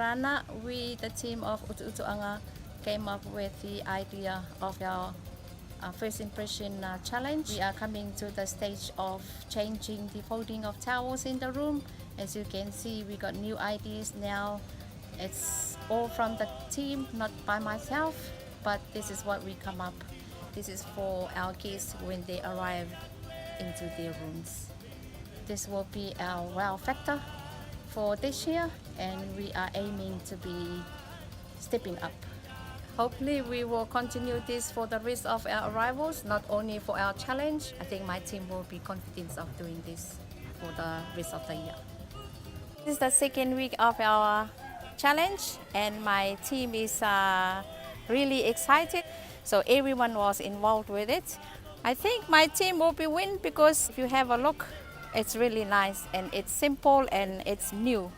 Marana, we, the team of Utuutuanga, came up with the idea of our first impression challenge. We are coming to the stage of changing the folding of towels in the room. As you can see, we got new ideas now. It's all from the team, not by myself, but this is what we come up. This is for our kids when they arrive into their rooms. This will be our wow factor for this year, and we are aiming to be stepping up. Hopefully we will continue this for the rest of our arrivals, not only for our challenge. I think my team will be confident of doing this for the rest of the year. This is the second week of our challenge, and my team is really excited. So everyone was involved with it. I think my team will be win because if you have a look, it's really nice and it's simple and it's new.